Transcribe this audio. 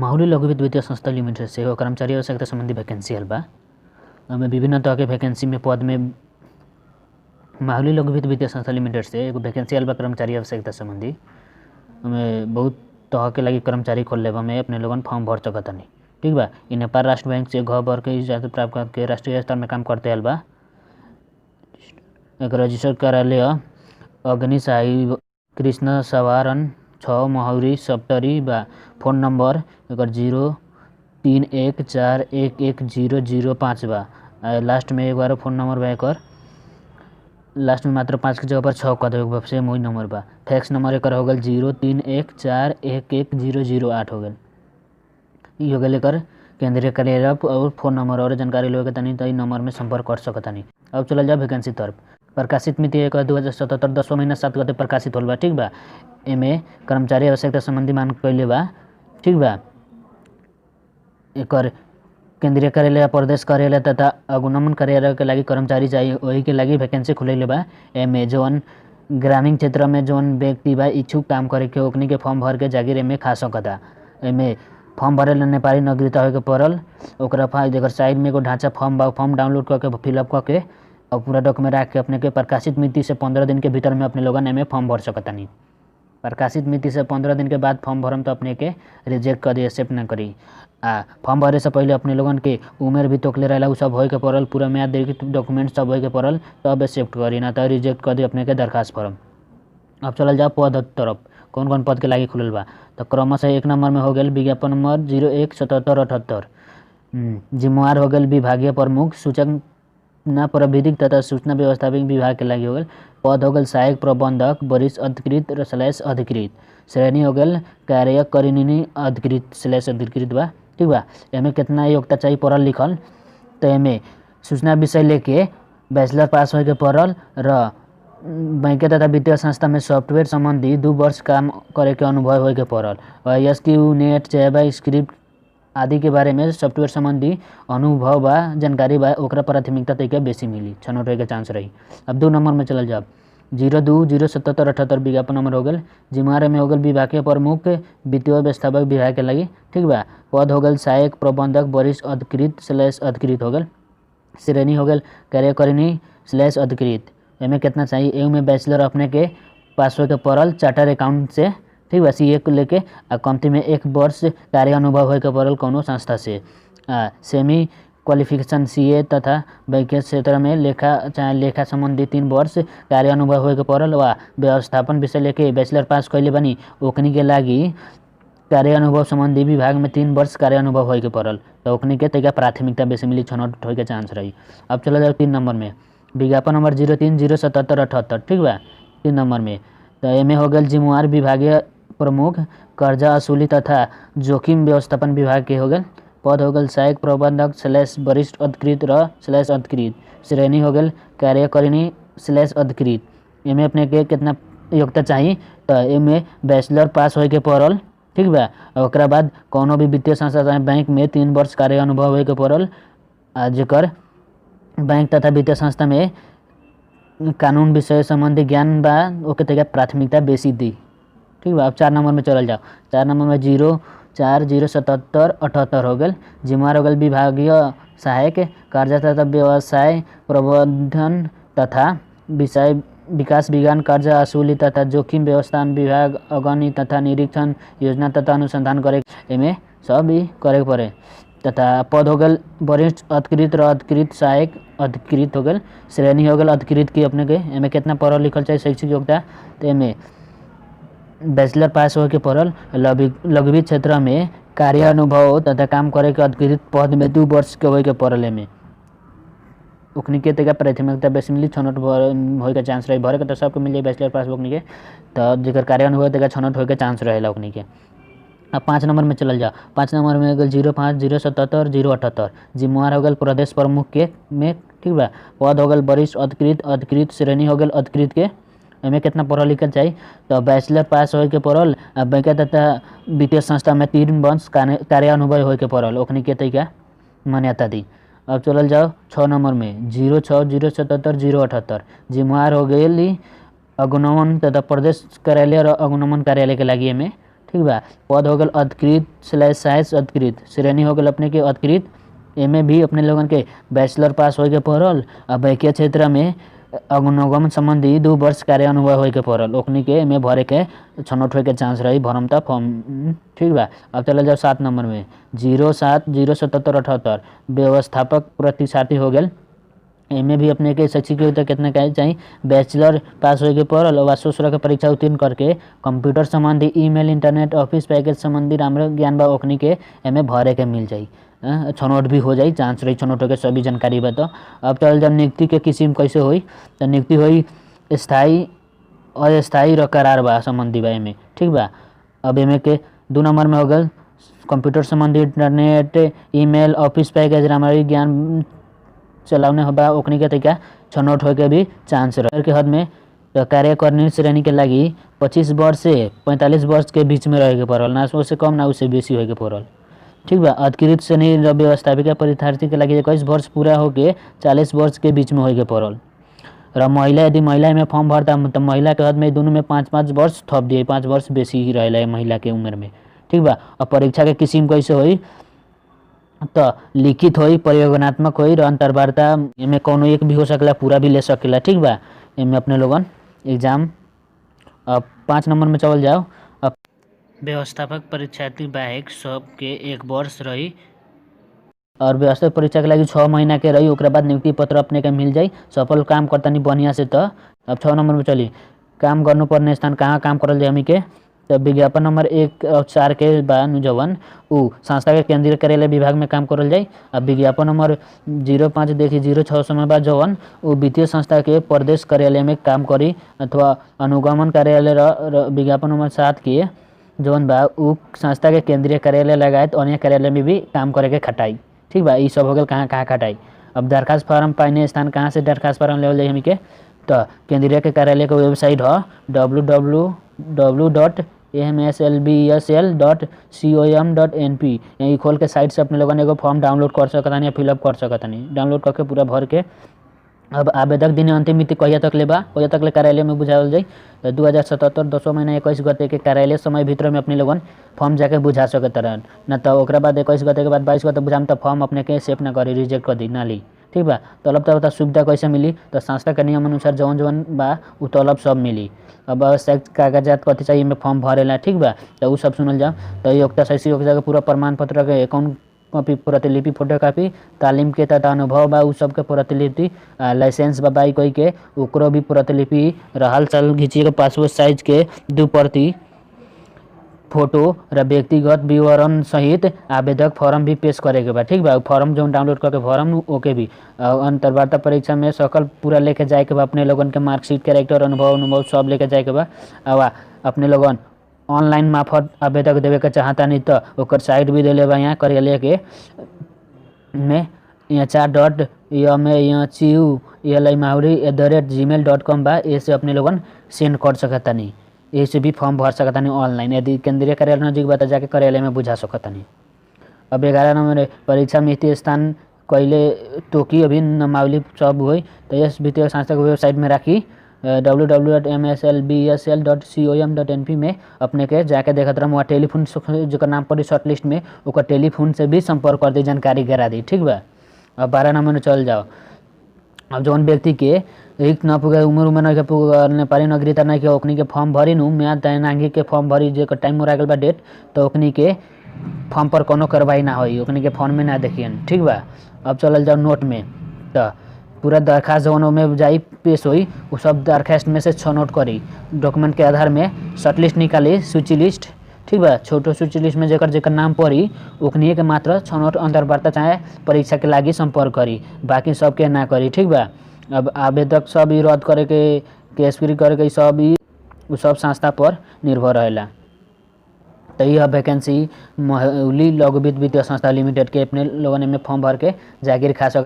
माहुली लघु वित्त वित्तीय संस्था लिमिटेड से एगो कर्मचारी आवश्यकता संबंधी वैकेंसी आयल बा। हमें विभिन्न तरह के वैकेंसी में पद में माहुली लघु वित्त वित्तीय संस्था लिमिटेड से एगो वैकेंसी आयल बा कर्मचारी आवश्यकता संबंधी। हमें बहुत तरह के लगी कर्मचारी खोलले बा में अपने लोगन फॉर्म भर सकतानी। ठीक बा। इ नेपाल राष्ट्र बैंक से घर भर के इजाजत प्राप्त करके राष्ट्रीय स्तर में काम करते आयल बा। एक रजिस्टर कार्यालय अग्नि साई कृष्ण सवारन 6 महुरी सप्तरी बा। फोन नंबर एक 0314110005 बा। लास्ट में एक बार फोन नंबर बा एक लास्ट में मात्र 5 के जगह पर 6 कर देवे से वही नंबर बा। फैक्स नंबर एक हो गल 0314110008 हो गल। ई हो गल एक केंद्रीय कार्यालय और फोन नंबर और जानकारी लेवे के तनी तो ई नंबर में संपर्क कर सकतानी। अब चल जाओ वैकेंसी तरफ। प्रकाशित मिति 1/2077 10 महीना 7 गते प्रकाशित होल बा। ठीक बा। एमे कर्मचारी आवश्यकता संबंधी मांग कइले बा। ठीक बा। एकर केंद्रीय कार्यालय प्रदेश कार्यालय तथा अनुगमन कार्यालय के लगी कर्मचारी चाहिए वही के लगी वैकेंसी खुलैले बा। एमे जौन ग्रामीण क्षेत्र में जौन व्यक्ति बा इच्छुक काम करे के ओकनी के फॉर्म भर के जागिर एमे खा सकता। एमे फॉर्म भरे ला नेपाली नागरिकता होके पड़ल। ओकरा फाइल एकर साइड में एगो ढांचा फॉर्म बा। फॉर्म डाउनलोड करके फिलअप करके और पूरा डॉक्यूमेंट रख के अपने के प्रकाशित मिति से 15 दिन के भीतर में अपने लोगन एमे फॉर्म भर सकतानी। प्रकाशित मिति से 15 दिन के बाद फॉर्म भरम तो अपने के रिजेक्ट कर दी, एक्सेप्ट ना करी। फॉर्म भरे से पहले अपने लोगन के उम्र भी तोकले रहेला उ सब होए के पड़ल, पूरा म्याद देखी डॉक्यूमेंट सब होए के पड़ल तब एक्सेप्ट करी, ना तो रिजेक्ट कर दी अपने के दरखास्त फॉर्म। अब चलल जाओ पद तरफ। कौन कौन पद के लागी खुलल बा तो क्रमशः 1 नंबर में हो गल विज्ञापन नंबर 017778। जिम्मेवार हो गल विभागीय प्रमुख सूचना प्रविधिक तथा सूचना व्यवस्थापक विभाग के लागी हो गल। पद हो गल सहायक प्रबंधक वरिष्ठ अधिकृत / अधिकृत। श्रेणी हो गल कार्यकारिणी अधिकृत / अधिकृत बा। ठीक बा। एमे कितना योग्यता चाहिए पढ़ल लिखल तो एमे सूचना विषय लेके बैचलर पास होए के पड़ल र बैंक तथा वित्तीय संस्था में सॉफ्टवेयर संबंधी 2 वर्ष काम करे के अनुभव होए के पड़ल। SQ नेट जावा स्क्रिप्ट आदि के बारे में सॉफ्टवेयर संबंधी अनुभव बा जानकारी बा ओकरा प्राथमिकता तरीके बेसी मिली, छनौट होए के चांस रही। अब 2 नंबर में चलल जाब 020778 विज्ञापन नंबर हो गल। जिम्मेवार में हो गल विभागीय प्रमुख वित्तीय व्यवस्थापक विभाग के लगी। ठीक बा। पद हो गल सहायक प्रबंधक वरिष्ठ अधिकृत / अधिकृत हो गल। श्रेणी हो गल कार्यकारिणी / अधिकृत। एमे कितना चाहिए एमे बैचलर अपने के पास हो के पड़ल चार्टर अकाउंट से। ठीक बा। CA को लेके कमती में 1 वर्ष कार्य अनुभव होए के पड़ल कोनो संस्था से। सेमी क्वालिफिकेशन CA तथा बैंकिंग क्षेत्र में लेखा संबंधी 3 वर्ष कार्य अनुभव होए के पड़ल वा व्यवस्थापन विषय लेके बैचलर पास कैले बनी ओकनी के लागी कार्य अनुभव संबंधी विभाग में 3 वर्ष कार्य अनुभव होए के पड़ल तो ओकनी के तरीका प्राथमिकता बेसी मिली, छनौट होए के चांस रही। अब चला जाओ 3 नंबर में विज्ञापन नंबर 030778। ठीक बा। 3 नंबर में तो एमे हो गल जिम्मेवार विभागीय प्रमुख कर्जा असूली तथा जोखिम व्यवस्थापन विभाग के हो गल। पद हो गल सहायक प्रबंधक / वरिष्ठ अधिकृत / अधिकृत। श्रेणी हो गल कार्यकारिणी / अधिकृत। एमे अपने के कितना योग्यता चाहिए तो एमे बैचलर पास होए के पड़ल। ठीक बा। ओकरा बाद कोनो भी वित्तीय संस्था चाहे बैंक में 3 वर्ष कार्य अनुभव होए के पड़ल जेकर बैंक तथा वित्तीय संस्था में कानून विषय संबंधी ज्ञान बा ओके तरीका प्राथमिकता बेसी दी। ठीक बा। अब 4 नंबर में चलल जाओ। 4 नंबर में 040778 हो गल। जिम्मेवार हो गल विभागीय सहायक कर्जा तथा व्यवसाय प्रबंधन तथा विकास विज्ञान कर्जा असूली तथा जोखिम व्यवस्थापन विभाग अगनी तथा निरीक्षण योजना तथा अनुसंधान करे एमे सब भी करे पड़े तथा पद हो गल वरिष्ठ अधिकृत अधिकृत सहायक अधिकृत हो गल। श्रेणी हो गल अधिकृत की अपने के एमे कितना पढ़ल लिखल चाहिए शैक्षिक योग्यता तो एमे बैचलर पास होए के पड़ल। लघु क्षेत्र में कार्य अनुभव तथा काम करे के अधिकृत पद में 2 वर्ष के होए के पड़ल। एमे ओकनी के तरीका प्राथमिकता बेसी मिली, छनौट होए के चांस रही। भरे के तो सबके मिल जाए बैचलर पास ओकनी के तो जेकर कार्य अनुभव तरीका छनौट होए के चांस रहेला ओकनी के। अब 5 नंबर में चलल जाओ। 5 नंबर में हो गल 05077078। जिम्मेवार हो गल प्रदेश प्रमुख के में। ठीक बा। पद हो गल वरिष्ठ अधिकृत अधिकृत। श्रेणी हो गल अधिकृत के। एमे कितना पढ़ल लिखल चाहिए तो बैचलर पास होए के पड़ल बैंक तथा वित्तीय संस्था में 3 वर्ष कार्य अनुभव होए के पड़ल ओकनी के तरीका मान्यता दी। अब चलल जाओ 6 नंबर में 060778078। जिम्मेवार हो गई अनुगमन तथा प्रदेश कार्यालय और अनुगमन कार्यालय के लगी एमे। ठीक बा। पद हो गल अधिकृत / अधिकृत, श्रेणी हो गल अपने के अधिकृत। एमे भी अपने लोगन के बैचलर पास होए के पड़ल। बैंकिंग क्षेत्र में अनुगमन संबंधी 2 वर्ष कार्य अनुभव होए के पड़ल। ओकनी के एमे भरे के छनौट होए के चांस रही भरम त फॉर्म, ठीक बा। अब चल जाओ 7 नंबर में 07/077/78 व्यवस्थापक प्रतिशाती हो गल। एमे भी अपने के शैक्षिक योग्यता कितना का चाहिए, बैचलर पास होए के पड़ल और 200 के परीक्षा उत्तीर्ण करके कंप्यूटर संबंधी, ईमेल, इंटरनेट, ऑफिस पैकेज संबंधी राम्रो ज्ञान बा ओकनी के एमे भरे के मिल जाई। छनौट भी हो जाई, चांस रही छनौट के सभी जानकारी बा। तो अब चल जब नियुक्ति के किस्म कैसे होई, तो नियुक्ति होई स्थायी, अस्थायी र करार बा संबंधी बा एमे, ठीक बा। अब एमे के 2 नंबर में हो गल कंप्यूटर संबंधी, इंटरनेट, ईमेल, ऑफिस पैकेज रामरी ज्ञान चलाउने बा ओकनी के तरीका छनौट होए के भी चांस रहे के हद में। तो कार्यकारिणी श्रेणी के लगी 25 वर्ष से 45 वर्ष के बीच में रहे के पड़ल, ना उससे कम ना उससे बेसी होए के पड़ल, ठीक बा। अधिकृत श्रेणी र व्यवस्थापिका परीक्षार्थी के लगी 21 वर्ष पूरा होके 40 वर्ष के बीच में होए के पड़ल। र महिला, यदि महिला में फॉर्म भरता तो महिला के हद में दोनों में 5-5 वर्ष थप दिए, 5 वर्ष बेसी ही रहेला महिला के उम्र में, ठीक बा। और परीक्षा के किस्म कैसे होई, तो लिखित होई, प्रयोगात्मक होई र अंतर्वार्ता। एमे कौनो एक भी हो सकेला, पूरा भी ले सकेला, ठीक बा। एमे अपने लोगन एग्जाम। अब 5 नंबर में चल जाओ। अब व्यवस्थापक परीक्षार्थी बाहेक सबके 1 वर्ष रही और व्यवस्थापक परीक्षा के लगी 6 महीना के रही। ओकरा बाद नियुक्ति पत्र अपने के मिल जाई, सफल काम करतानी बढ़िया से। तो अब 6 नंबर में चली काम गर्नु पर्ने स्थान कहाँ काम करल जाए हमी के, तो विज्ञापन नंबर 1 और 4 के बा जवन उ संस्था के केंद्रीय कार्यालय विभाग में काम करल जाई। अब विज्ञापन नंबर 05 देखी 06 समय बा जवन उ वित्तीय संस्था के प्रदेश कार्यालय में काम करी अथवा अनुगमन कार्यालय। र विज्ञापन नंबर 7 के जवन बा उ संस्था के केंद्रीय कार्यालय लगायत अन्य कार्यालय में भी काम करे के खटाई, ठीक बा। ये सब हो गल कहाँ खटाई। अब दरखास्त फार्म पाइने स्थान कहाँ से दरखास्त फार्म लेवल जाए हमी के, तो केंद्रीय के कार्यालय के वेबसाइट है www.mslbsl.com.np। यही खोल के साइट से अपने लोगों ने एगो फॉर्म डाउनलोड कर सकतानी या फिलअप कर सकतानी, डाउनलोड करके पूरा भर के। अब आवेदक दिन अंतिम मिति कहिया तक ले बा, कहिया तक ले कार्यालय में बुझावल जाई, तो 2077 10 महीना 21 गते के कार्यालय समय भीतर में अपने लोगन फॉर्म जाके बुझा सकत रहन। ना तो ओकरा बाद 21 गते के बाद 22 गते बुझाम तो फॉर्म अपने के एक्सेप्ट ना करी, रिजेक्ट कर दी, ना ली, ठीक बा। तलब तो सुविधा कैसे मिली, तो संस्था के नियम अनुसार जौन जौन बा उ तलब सब मिली। अब आवश्यक कागजात कथी चाहिए में फॉर्म भरेला, ठीक बा। तो उ सब सुनल जाओ। तो योग्यता शैक्षिक योग्यता के पूरा प्रमाण पत्र के अकाउंट कॉपी, प्रतिलिपि, फोटोकॉपी, तालीम के तथा अनुभव बा उ सब के प्रतिलिपि, लाइसेंस बा बाई कोई के ओकरो भी प्रतिलिपि रहल चल घिचिए के पासपोर्ट साइज के 2 प्रति फोटो र व्यक्तिगत विवरण सहित आवेदक फॉर्म भी पेश करे के बा, ठीक बा। फॉर्म जो डाउनलोड करके फॉर्म ओके भी अंतर्वार्ता परीक्षा में सकल पूरा लेके जाए के बा। अपने लोगन के मार्कशीट, कैरेक्टर, अनुभव सब लेके जाए के बा। अब अपने लोगन ऑनलाइन मार्फत आवेदक देवे के चाहता नहीं तो ओकर साइट भी देले बा यहाँ कार्यालय के में, यहाँ 4.ymachiu@gmail.com बा। ऐसे अपने लोगन सेंड कर सकता नहीं, ऐसे भी फॉर्म भर सकता नहीं ऑनलाइन। यदि केंद्रीय कार्यालय नजदीक बा तो जाके कार्यालय में बुझा सकता नहीं। अब 11 नंबर परीक्षा में स्थान कैले तोकी अभी नामावली सब हुई, तो यस वित्तीय संस्था के वेबसाइट में राखी www.mslbsl.com.np में अपने के जाके देखत रह। वहाँ टेलीफोन जो नाम पड़ी शॉर्ट लिस्ट में ओकर टेलीफोन से भी संपर्क कर दी, जानकारी करा दी, ठीक बा। अब 12 नंबर में चल जाओ। अब जौन व्यक्ति के एक न पुगे उम्र नहीं के नेपाली नागरिकता नहीं के ओकनी के फॉर्म भरी नु म्याद तयनांगी के फॉर्म भरी जे टाइम हो गल बा डेट, तो ओकनी के फॉर्म पर कोनो कार्रवाई ना होई, ओकनी के फॉर्म में ना देखियन, ठीक बा। अब चलल जाओ नोट में, तो पूरा दरखास्त जौन में जाई पेश हुई वो सब दरखास्त में से छनौट करी, डॉक्यूमेंट के आधार में शॉर्ट लिस्ट निकाली, सूची लिस्ट, ठीक बा। छोटो सूची लिस्ट में जेकर नाम पड़ी ओकनी के मात्र छनौट अंतर्वार्ता चाहे परीक्षा के लागी संपर्क करी, बाकी सबके ना करी, ठीक बा। अब आवेदक सब ही रद्द करे के एक्सपीरी करे के सब ही सब संस्था पर निर्भर रहेला। तो यह वैकेंसी महौली लघु वित्त वित्तीय संस्था लिमिटेड के अपने लोगों ने में फॉर्म भर के जागीर खा सक